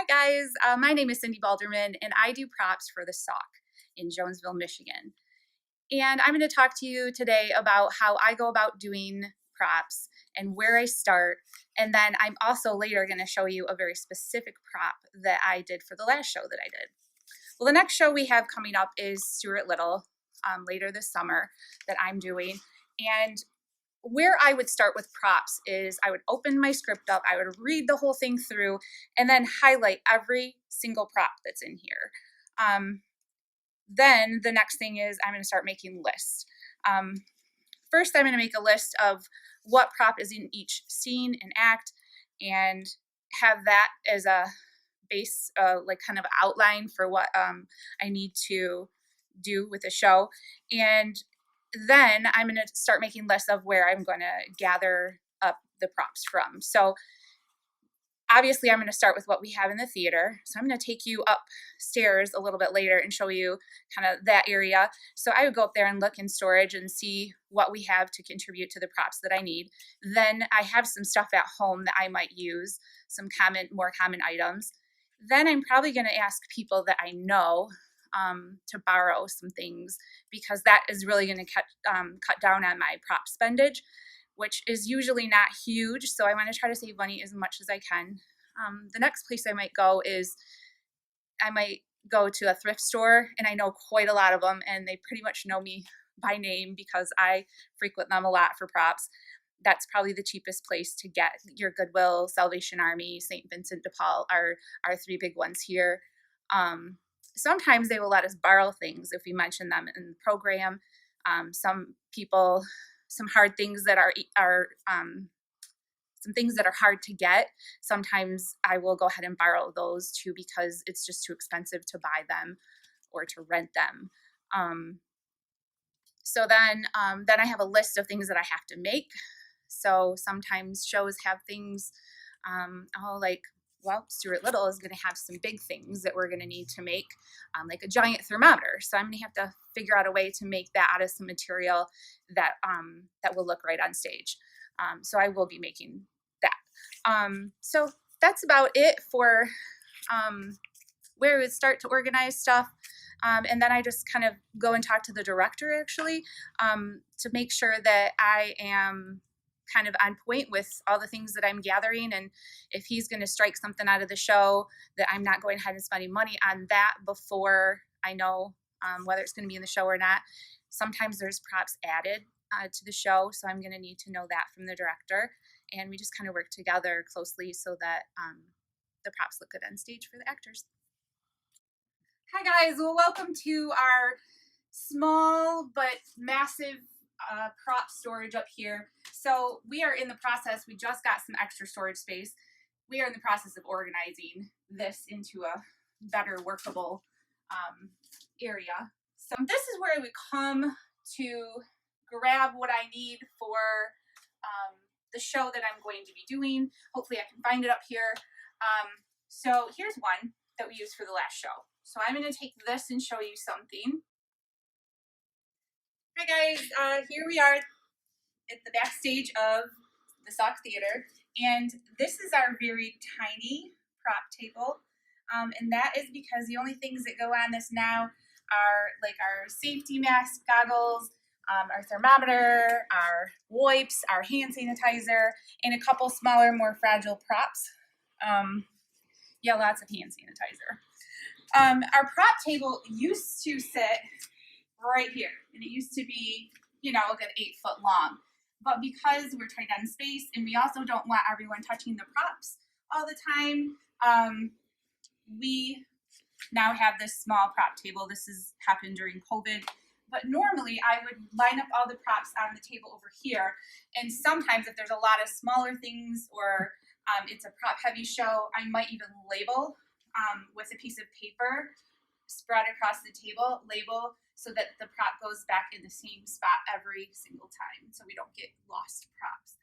Hi guys, my name is Cyndi Baldermann and I do props for the Sauk in Jonesville, Michigan. And I'm going to talk to you today about how I go about doing props and where I start. And then I'm also later going to show you a very specific prop that I did for the last show that I did. Well, the next show we have coming up is Stuart Little later this summer that I'm doing. And where I would start with props is I would open my script up, I would read the whole thing through, and then highlight every single prop that's in here. Then the next thing is I'm going to start making lists. First, I'm going to make a list of what prop is in each scene and act, and have that as a base, like kind of outline for what I need to do with the show. And then I'm going to start making lists of where I'm going to gather up the props from. So obviously I'm going to start with what we have in the theater. So I'm going to take you upstairs a little bit later and show you kind of that area. So I would go up there and look in storage and see what we have to contribute to the props that I need. Then I have some stuff at home that I might use, some more common items. Then I'm probably going to ask people that I know to borrow some things, because that is really going to cut down on my prop spendage, which is usually not huge. So I want to try to save money as much as I can. The next place I might go is I might go to a thrift store, and I know quite a lot of them, and they pretty much know me by name because I frequent them a lot for props. That's probably the cheapest place to get your Goodwill, Salvation Army, St. Vincent de Paul are our three big ones here. Sometimes they will let us borrow things if we mention them in the program. Some people, some hard things that are some things that are hard to get, sometimes I will go ahead and borrow those too, because it's just too expensive to buy them or to rent them. So then I have a list of things that I have to make. So sometimes shows have things, Stuart Little is going to have some big things that we're going to need to make, like a giant thermometer. So I'm going to have to figure out a way to make that out of some material that will look right on stage. So I will be making that. So that's about it for where we would start to organize stuff. And then I just kind of go and talk to the director, actually, to make sure that I am kind of on point with all the things that I'm gathering, and if he's going to strike something out of the show, that I'm not going ahead and spending money on that before I know whether it's going to be in the show or not. Sometimes there's props added to the show, so I'm going to need to know that from the director, and we just kind of work together closely so that the props look good on stage for the actors. Hi guys, well, welcome to our small but massive prop storage up here. So we are in the process, we just got some extra storage space. We are in the process of organizing this into a better workable area. So this is where I would come to grab what I need for the show that I'm going to be doing. Hopefully I can find it up here. So here's one that we used for the last show. So I'm going to take this and show you something. Hi guys, here we are at the backstage of the Sauk Theater, and this is our very tiny prop table, and that is because the only things that go on this now are like our safety mask, goggles, our thermometer, our wipes, our hand sanitizer, and a couple smaller, more fragile props. Yeah, lots of hand sanitizer. Our prop table used to sit right here, and it used to be, a good 8 foot long. But because we're tight on space, and we also don't want everyone touching the props all the time, we now have this small prop table. This has happened during COVID. But normally I would line up all the props on the table over here. And sometimes if there's a lot of smaller things, or it's a prop heavy show, I might even label with a piece of paper spread across the table, label so that the prop goes back in the same spot every single time, so we don't get lost props.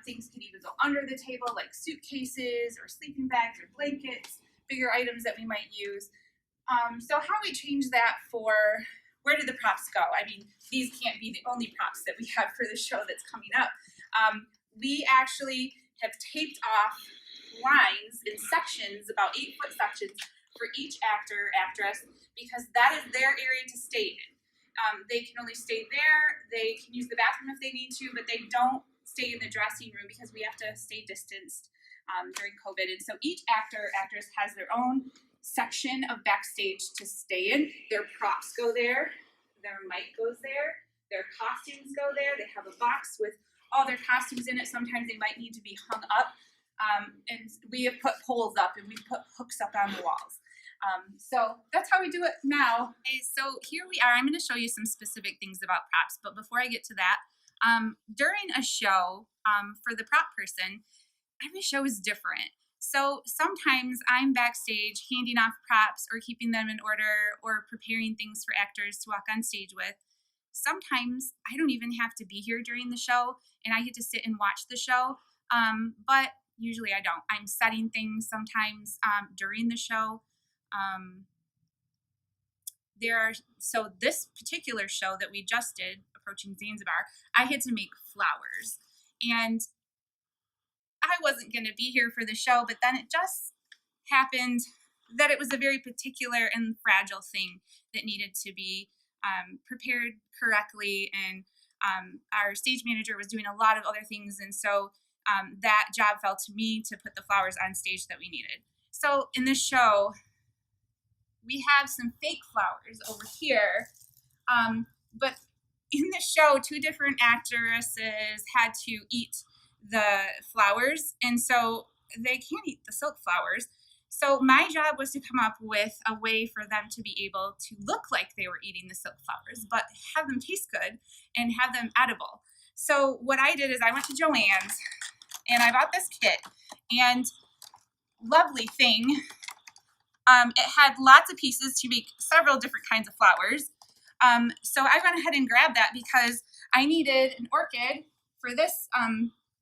Things can even go under the table, like suitcases or sleeping bags or blankets, bigger items that we might use. So how do we change that for where do the props go? I mean, these can't be the only props that we have for the show that's coming up. We actually have taped off lines in sections, about 8-foot sections, for each actor or actress, because that is their area to stay in. They can only stay there. They can use the bathroom if they need to, but they don't stay in the dressing room because we have to stay distanced during COVID. And so each actor or actress has their own section of backstage to stay in. Their props go there. Their mic goes there. Their costumes go there. They have a box with all their costumes in it. Sometimes they might need to be hung up. And we have put poles up and we put hooks up on the walls. So that's how we do it now. Okay, so here we are. I'm going to show you some specific things about props. But before I get to that, during a show, for the prop person, every show is different. So sometimes I'm backstage handing off props or keeping them in order or preparing things for actors to walk on stage with. Sometimes I don't even have to be here during the show and I get to sit and watch the show. But usually I don't. I'm setting things sometimes during the show. So this particular show that we just did, Approaching Zanzibar, I had to make flowers. And I wasn't going to be here for the show, but then it just happened that it was a very particular and fragile thing that needed to be prepared correctly. And our stage manager was doing a lot of other things. And so that job fell to me to put the flowers on stage that we needed. So in this show, we have some fake flowers over here. But in the show, 2 different actresses had to eat the flowers, and so they can't eat the silk flowers. So my job was to come up with a way for them to be able to look like they were eating the silk flowers, but have them taste good and have them edible. So what I did is I went to Joann's and I bought this kit, and lovely thing, it had lots of pieces to make several different kinds of flowers. So I went ahead and grabbed that because I needed an orchid for this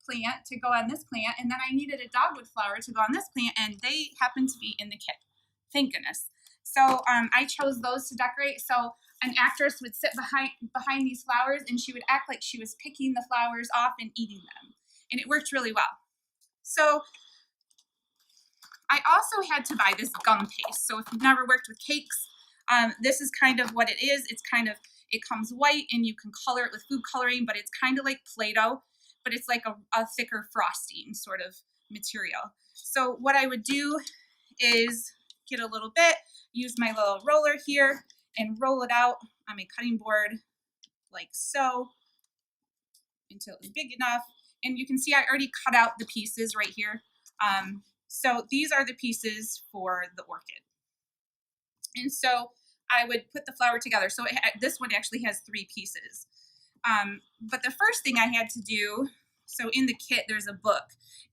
plant to go on this plant, and then I needed a dogwood flower to go on this plant, and they happened to be in the kit. Thank goodness. So I chose those to decorate. So an actress would sit behind these flowers, and she would act like she was picking the flowers off and eating them, and it worked really well. So I also had to buy this gum paste. So if you've never worked with cakes, this is kind of what it is. It comes white and you can color it with food coloring, but it's kind of like Play-Doh, but it's like a thicker frosting sort of material. So what I would do is get a little bit, use my little roller here and roll it out on my cutting board like so until it's big enough. And you can see I already cut out the pieces right here. So these are the pieces for the orchid. And so I would put the flower together. So this one actually has 3 pieces. But the first thing I had to do, so in the kit there's a book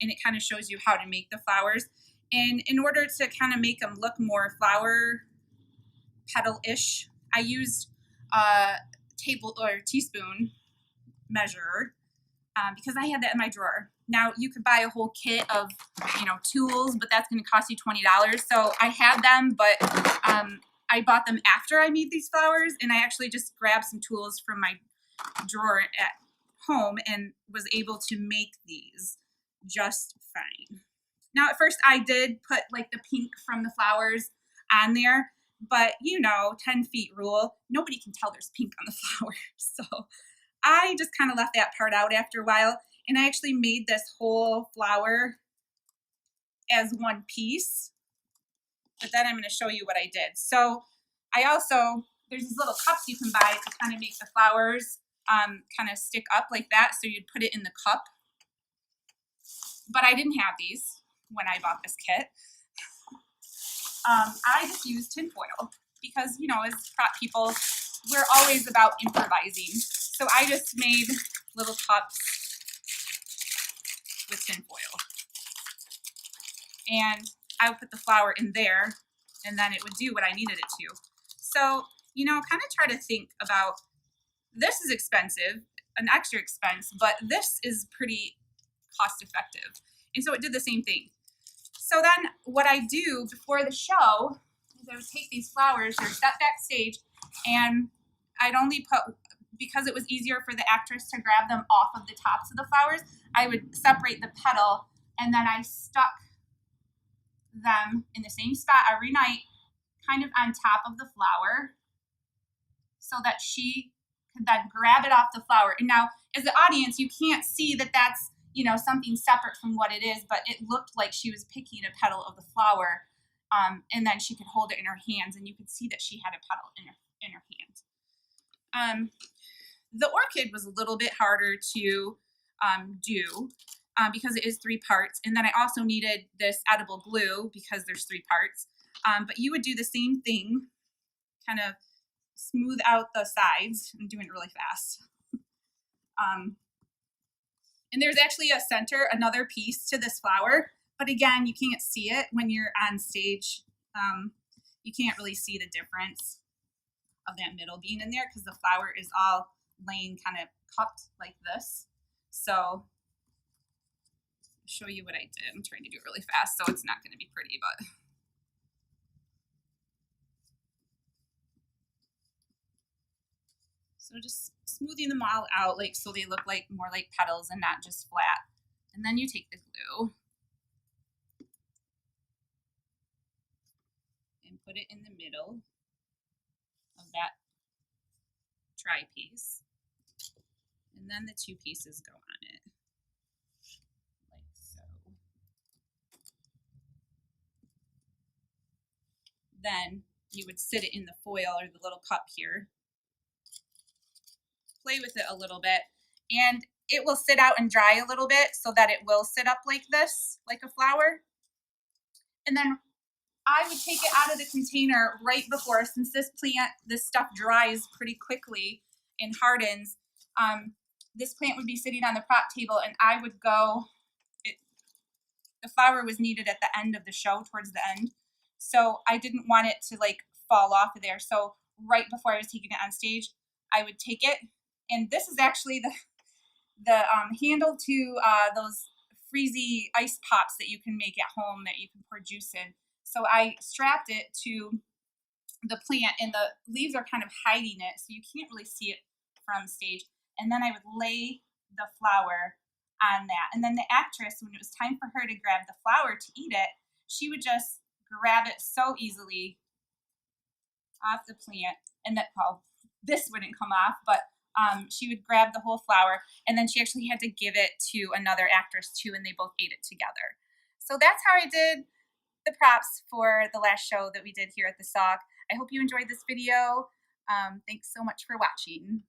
and it kind of shows you how to make the flowers. And in order to kind of make them look more flower petal-ish, I used a teaspoon measure because I had that in my drawer. Now you could buy a whole kit of, tools, but that's going to cost you $20. So I had them, but I bought them after I made these flowers, and I actually just grabbed some tools from my drawer at home and was able to make these just fine. Now at first I did put like the pink from the flowers on there, but 10 feet rule, nobody can tell there's pink on the flower. So I just kind of left that part out after a while, and I actually made this whole flower as one piece, but then I'm going to show you what I did. So there's these little cups you can buy to kind of make the flowers kind of stick up like that, so you'd put it in the cup. But I didn't have these when I bought this kit. I just used tinfoil because, as prop people, we're always about improvising. So I just made little cups with tinfoil. And I would put the flower in there, and then it would do what I needed it to. So, kind of try to think about, this is expensive, an extra expense, but this is pretty cost effective. And so it did the same thing. So then what I do before the show is I would take these flowers, they're set backstage, and I'd only put, because it was easier for the actress to grab them off of the tops of the flowers, I would separate the petal, and then I stuck them in the same spot every night, kind of on top of the flower, so that she could then grab it off the flower. And now, as the audience, you can't see that that's, you know, something separate from what it is, but it looked like she was picking a petal of the flower, and then she could hold it in her hands, and you could see that she had a petal in her hand. The orchid was a little bit harder to do because it is 3 parts, and then I also needed this edible glue because there's 3 parts. But you would do the same thing, kind of smooth out the sides. I'm doing it really fast. And there's actually a center, another piece to this flower, but again, you can't see it when you're on stage. You can't really see the difference of that middle being in there because the flower is all laying kind of cupped like this. So I'll show you what I did. I'm trying to do it really fast, so it's not going to be pretty, but so just smoothing them all out, like, so they look like more like petals and not just flat. And then you take the glue and put it in the middle of that tri piece. And then the 2 pieces go on it, like so. Then you would sit it in the foil or the little cup here, play with it a little bit, and it will sit out and dry a little bit so that it will sit up like this, like a flower. And then I would take it out of the container right before, since this plant, this stuff dries pretty quickly and hardens. This plant would be sitting on the prop table, and I would go, the flower was needed at the end of the show, towards the end. So I didn't want it to like fall off of there. So right before I was taking it on stage, I would take it, and this is actually the handle to those freezy ice pops that you can make at home that you can pour juice in. So I strapped it to the plant, and the leaves are kind of hiding it, so you can't really see it from stage. And then I would lay the flower on that. And then the actress, when it was time for her to grab the flower to eat it, she would just grab it so easily off the plant, and that, well, this wouldn't come off, but she would grab the whole flower, and then she actually had to give it to another actress too, and they both ate it together. So that's how I did the props for the last show that we did here at the Sauk. I hope you enjoyed this video. Thanks so much for watching.